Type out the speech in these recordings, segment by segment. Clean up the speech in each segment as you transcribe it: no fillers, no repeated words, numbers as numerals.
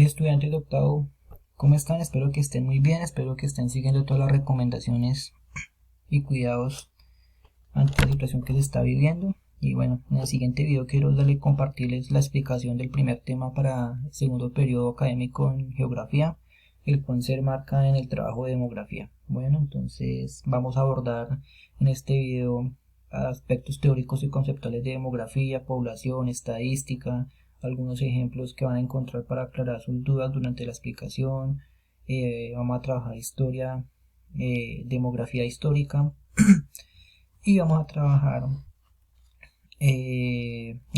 Estudiantes de octavo, ¿cómo están? Espero que estén muy bien, espero que estén siguiendo todas las recomendaciones y cuidados ante la situación que se está viviendo. Y bueno, en el siguiente video quiero compartirles la explicación del primer tema para el segundo periodo académico en geografía, el cual se marca en el trabajo de demografía. Bueno, entonces vamos a abordar en este video aspectos teóricos y conceptuales de demografía, población, estadística, algunos ejemplos que van a encontrar para aclarar sus dudas durante la explicación. Vamos a trabajar historia, demografía histórica y vamos a trabajar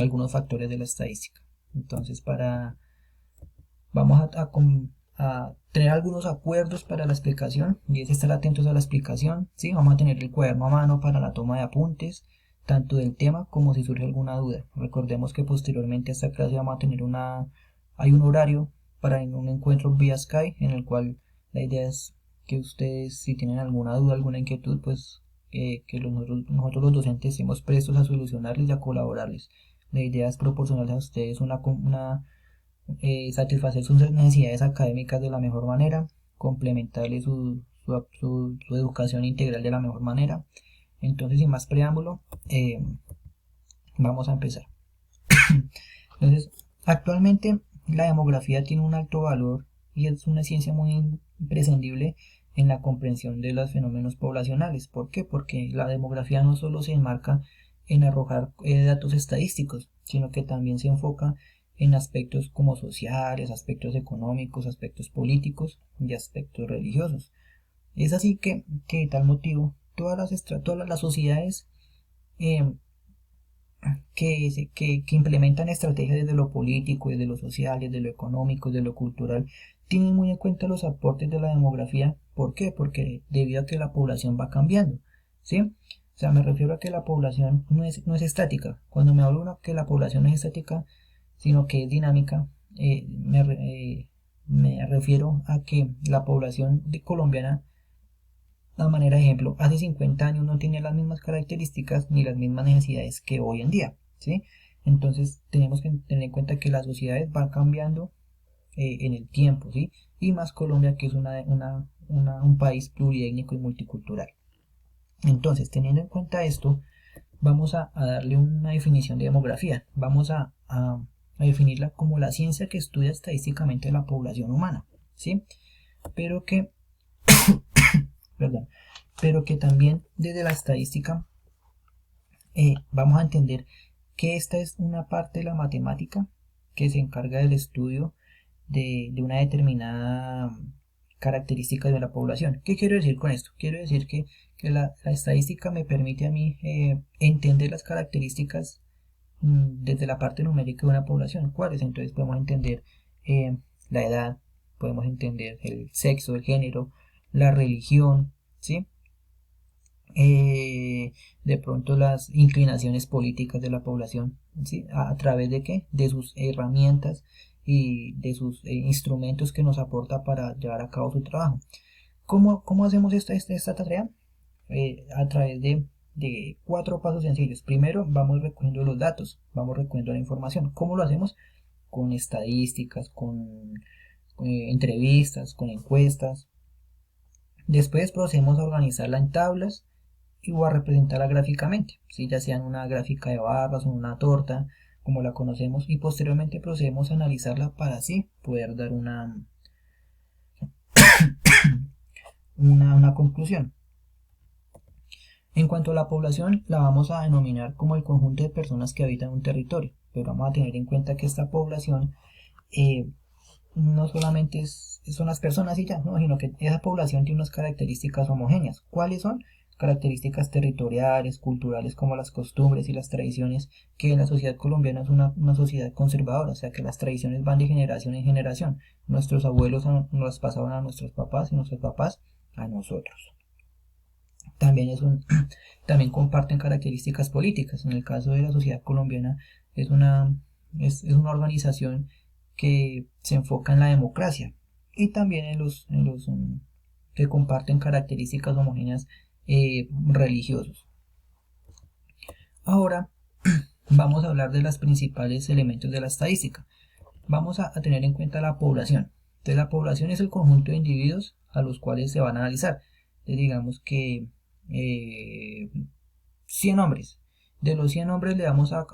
algunos factores de la estadística. Entonces, vamos a tener algunos acuerdos para la explicación y es estar atentos a la explicación. ¿Sí? Vamos a tener el cuaderno a mano para la toma de apuntes, tanto del tema como si surge alguna duda. Recordemos que posteriormente a esta clase vamos a tener hay un horario para un encuentro vía Skype en el cual la idea es que ustedes, si tienen alguna duda, alguna inquietud, pues que nosotros los docentes estemos prestos a solucionarles y a colaborarles. La idea es proporcionarles a ustedes satisfacer sus necesidades académicas de la mejor manera, complementarle su educación integral de la mejor manera. Entonces, sin más preámbulo, vamos a empezar. Entonces, actualmente la demografía tiene un alto valor y es una ciencia muy imprescindible en la comprensión de los fenómenos poblacionales. ¿Por qué? Porque la demografía no solo se enmarca en arrojar datos estadísticos, sino que también se enfoca en aspectos como sociales, aspectos económicos, aspectos políticos y aspectos religiosos. Es así que tal motivo, todas las sociedades eh, que implementan estrategias desde lo político, desde lo social, desde lo económico, desde lo cultural, tienen muy en cuenta los aportes de la demografía. ¿Por qué? Porque debido a que la población va cambiando, ¿sí? O sea, me refiero a que la población no es estática. Cuando me hablo de que la población no es estática, sino que es dinámica, me refiero a que la población colombiana, a manera de ejemplo, hace 50 años no tenía las mismas características ni las mismas necesidades que hoy en día, ¿sí? Entonces tenemos que tener en cuenta que las sociedades van cambiando en el tiempo, ¿sí? Y más Colombia, que es un país pluriétnico y multicultural. Entonces, teniendo en cuenta esto, vamos a darle una definición de demografía. Vamos a definirla como la ciencia que estudia estadísticamente la población humana, ¿sí? Pero que, perdón, pero que también desde la estadística vamos a entender que esta es una parte de la matemática que se encarga del estudio de una determinada característica de la población. ¿Qué quiero decir con esto? Quiero decir que la estadística me permite a mí entender las características desde la parte numérica de una población. ¿Cuáles? Entonces podemos entender la edad, podemos entender el sexo, el género, la religión, ¿sí? De pronto las inclinaciones políticas de la población, ¿sí? ¿A través de qué? De sus herramientas y de sus instrumentos que nos aporta para llevar a cabo su trabajo. ¿Cómo hacemos esta tarea? A través de cuatro pasos sencillos. Primero, vamos recogiendo los datos, vamos recogiendo la información. ¿Cómo lo hacemos? Con estadísticas, con entrevistas, con encuestas. Después procedemos a organizarla en tablas o a representarla gráficamente, ¿sí? Ya sea en una gráfica de barras o una torta, como la conocemos, y posteriormente procedemos a analizarla para así poder dar una conclusión. En cuanto a la población, la vamos a denominar como el conjunto de personas que habitan un territorio, pero vamos a tener en cuenta que esta población eh, no solamente son las personas y ya, ¿no? Sino que esa población tiene unas características homogéneas. ¿Cuáles son? Características territoriales, culturales, como las costumbres y las tradiciones, que en la sociedad colombiana es una sociedad conservadora, o sea que las tradiciones van de generación en generación. Nuestros abuelos nos las pasaban a nuestros papás y nuestros papás a nosotros. También, también comparten características políticas. En el caso de la sociedad colombiana es una organización que se enfoca en la democracia y también que comparten características homogéneas religiosos. Ahora vamos a hablar de los principales elementos de la estadística. vamos a tener en cuenta la población. Entonces la población es el conjunto de individuos a los cuales se van a analizar. Entonces digamos que 100 hombres. De los 100 hombres le vamos a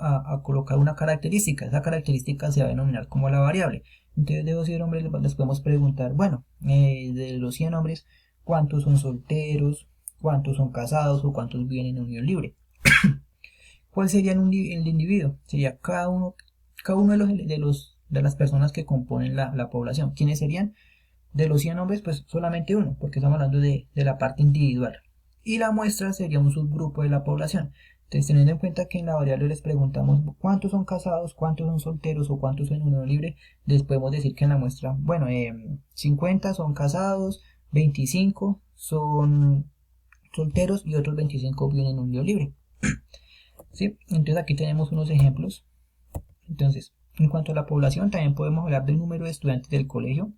colocar una característica. Esa característica se va a denominar como la variable. Entonces de los 100 hombres les podemos preguntar, bueno, de los 100 hombres, ¿cuántos son solteros? ¿Cuántos son casados? ¿O cuántos viven en unión libre? ¿Cuál sería el individuo? Sería cada uno de las personas que componen la población. ¿Quiénes serían? De los 100 hombres, pues solamente uno, porque estamos hablando de la parte individual. Y la muestra sería un subgrupo de la población. Entonces, teniendo en cuenta que en la variable les preguntamos cuántos son casados, cuántos son solteros o cuántos son en unión libre, les podemos decir que en la muestra, bueno, 50 son casados, 25 son solteros y otros 25 viven en unión libre. ¿Sí? Entonces aquí tenemos unos ejemplos. Entonces, en cuanto a la población, también podemos hablar del número de estudiantes del colegio.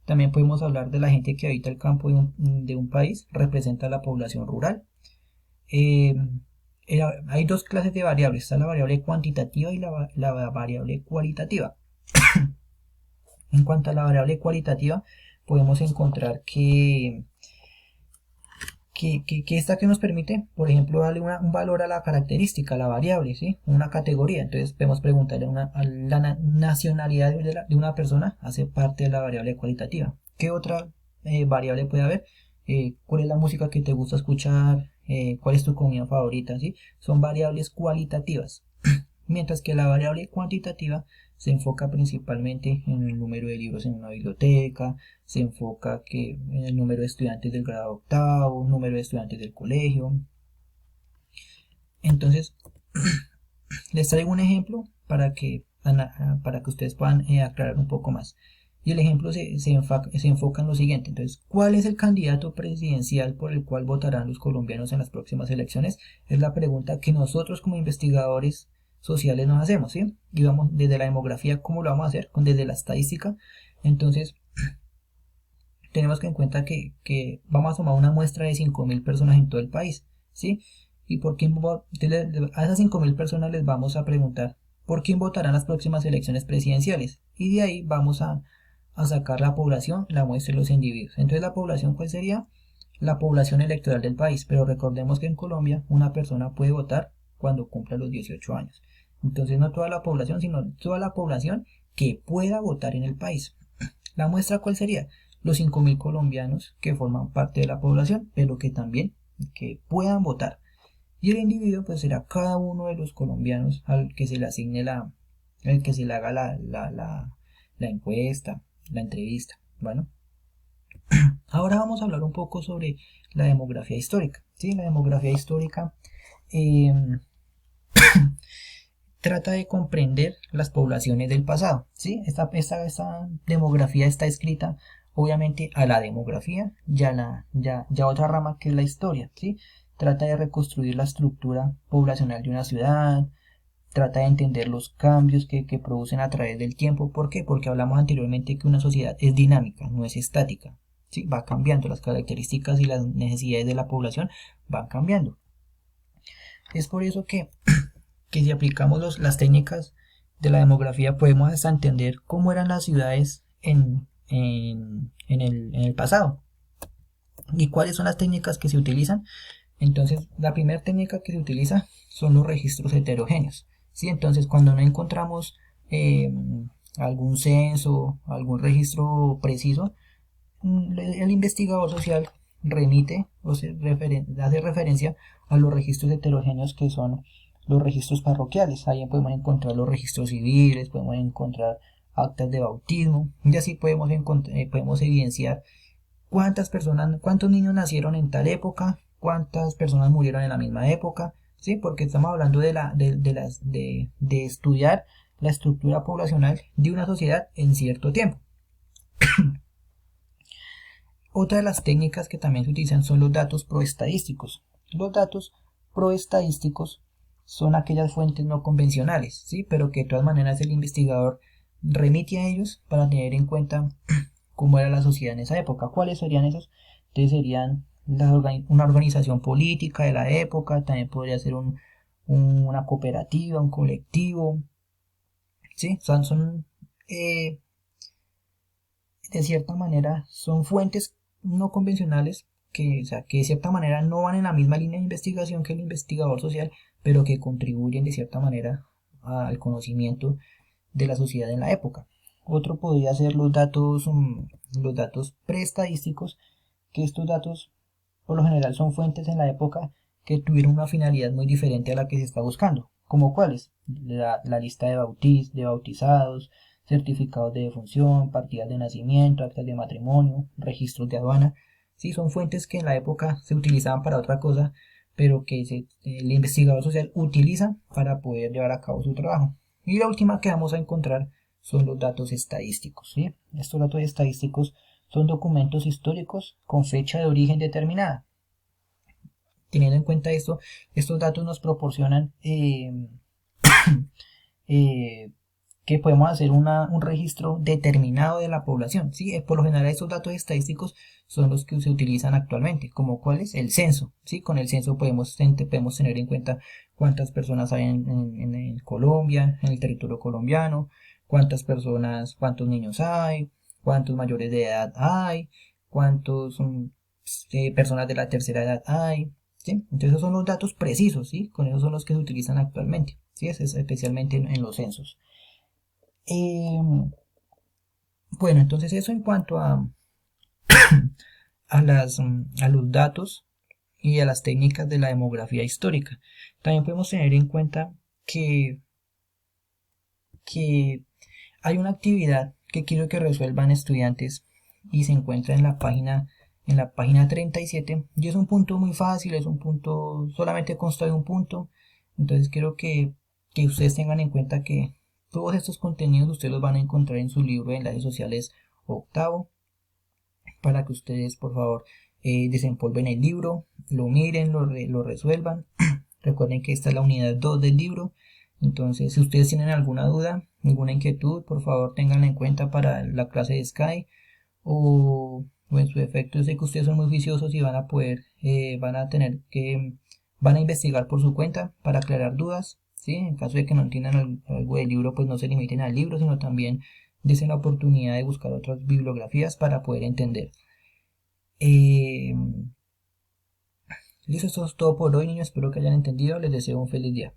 También podemos hablar de la gente que habita el campo de un país, representa la población rural. Hay dos clases de variables, está la variable cuantitativa y la variable cualitativa. En cuanto a la variable cualitativa, podemos encontrar que esta que nos permite, por ejemplo, darle un valor a la característica, a la variable, ¿sí? Una categoría. Entonces podemos preguntarle a la nacionalidad de una persona, hace parte de la variable cualitativa. ¿Qué otra variable puede haber? ¿Cuál es la música que te gusta escuchar? ¿Cuál es tu comida favorita? ¿Sí? Son variables cualitativas. Mientras que la variable cuantitativa se enfoca principalmente en el número de libros en una biblioteca, se enfoca en el número de estudiantes del grado octavo, número de estudiantes del colegio. Entonces, les traigo un ejemplo para que ustedes puedan aclarar un poco más. Y el ejemplo se enfoca en lo siguiente. Entonces, ¿cuál es el candidato presidencial por el cual votarán los colombianos en las próximas elecciones? Es la pregunta que nosotros como investigadores sociales nos hacemos, ¿sí? Y vamos desde la demografía, ¿cómo lo vamos a hacer? Desde la estadística. Entonces, tenemos que en cuenta que vamos a tomar una muestra de 5.000 personas en todo el país, ¿sí? Y a esas 5.000 personas les vamos a preguntar por quién votarán las próximas elecciones presidenciales. Y de ahí vamos a sacar la población, la muestra de los individuos. Entonces, ¿la población cuál sería? La población electoral del país. Pero recordemos que en Colombia una persona puede votar cuando cumpla los 18 años. Entonces, no toda la población, sino toda la población que pueda votar en el país. ¿La muestra cuál sería? Los 5.000 colombianos que forman parte de la población, pero que también que puedan votar. Y el individuo pues será cada uno de los colombianos al que se le asigne el que se le haga la encuesta, la entrevista. Bueno, ahora vamos a hablar un poco sobre la demografía histórica. ¿Sí? La demografía histórica trata de comprender las poblaciones del pasado. ¿Sí? Esta demografía está escrita obviamente a la demografía y a otra rama que es la historia. ¿Sí? Trata de reconstruir la estructura poblacional de una ciudad, trata de entender los cambios que producen a través del tiempo. ¿Por qué? Porque hablamos anteriormente que una sociedad es dinámica, no es estática. ¿Sí? Va cambiando, las características y las necesidades de la población van cambiando. Es por eso que si aplicamos las técnicas de la demografía podemos hasta entender cómo eran las ciudades en el pasado y cuáles son las técnicas que se utilizan. Entonces, la primera técnica que se utiliza son los registros heterogéneos. ¿Sí? Entonces, cuando no encontramos algún censo, algún registro preciso, el investigador social remite o hace referencia a los registros heterogéneos que son los registros parroquiales. Ahí podemos encontrar los registros civiles, podemos encontrar actas de bautismo y así podemos evidenciar cuántos niños nacieron en tal época, cuántas personas murieron en la misma época, ¿sí? Porque estamos hablando de estudiar la estructura poblacional de una sociedad en cierto tiempo. Otra de las técnicas que también se utilizan son los datos proestadísticos. Los datos proestadísticos son aquellas fuentes no convencionales, ¿sí? Pero que de todas maneras el investigador remite a ellos para tener en cuenta cómo era la sociedad en esa época. ¿Cuáles serían esos? Entonces serían una organización política de la época, también podría ser una cooperativa, un colectivo, ¿sí? Son de cierta manera son fuentes no convencionales que, o sea, que de cierta manera no van en la misma línea de investigación que el investigador social, pero que contribuyen de cierta manera al conocimiento de la sociedad en la época. Otro podría ser los datos preestadísticos, que estos datos por lo general son fuentes en la época que tuvieron una finalidad muy diferente a la que se está buscando. ¿Como cuáles? La lista de bautizados, certificados de defunción, partidas de nacimiento, actas de matrimonio, registros de aduana. Sí, son fuentes que en la época se utilizaban para otra cosa, pero que el investigador social utiliza para poder llevar a cabo su trabajo. Y la última que vamos a encontrar son los datos estadísticos. ¿Sí? Estos datos estadísticos son documentos históricos con fecha de origen determinada. Teniendo en cuenta esto, estos datos nos proporcionan que podemos hacer un registro determinado de la población. ¿Sí? Por lo general estos datos estadísticos son los que se utilizan actualmente, como cuál es el censo. ¿Sí? Con el censo podemos tener en cuenta cuántas personas hay en Colombia, en el territorio colombiano, cuántas personas, cuántos niños hay, cuántos mayores de edad hay, cuántos personas de la tercera edad hay. ¿Sí? Entonces esos son los datos precisos, ¿sí? Con esos son los que se utilizan actualmente, ¿sí? Es especialmente en los censos. Bueno, entonces eso en cuanto a los datos y a las técnicas de la demografía histórica. También podemos tener en cuenta que hay una actividad que quiero que resuelvan estudiantes y se encuentra en la página 37 y es un punto muy fácil, es un punto, solamente consta de un punto, entonces quiero que ustedes tengan en cuenta que todos estos contenidos ustedes los van a encontrar en su libro de enlaces sociales octavo, para que ustedes por favor desempolven el libro, lo miren, lo resuelvan. Recuerden que esta es la unidad 2 del libro. Entonces, si ustedes tienen alguna duda, alguna inquietud, por favor tenganla en cuenta para la clase de Sky. O en su defecto, yo sé que ustedes son muy juiciosos y van a poder, van a investigar por su cuenta para aclarar dudas. ¿Sí? En caso de que no entiendan algo del libro, pues no se limiten al libro, sino también desen la oportunidad de buscar otras bibliografías para poder entender. Listo, esto es todo por hoy, niños. Espero que hayan entendido. Les deseo un feliz día.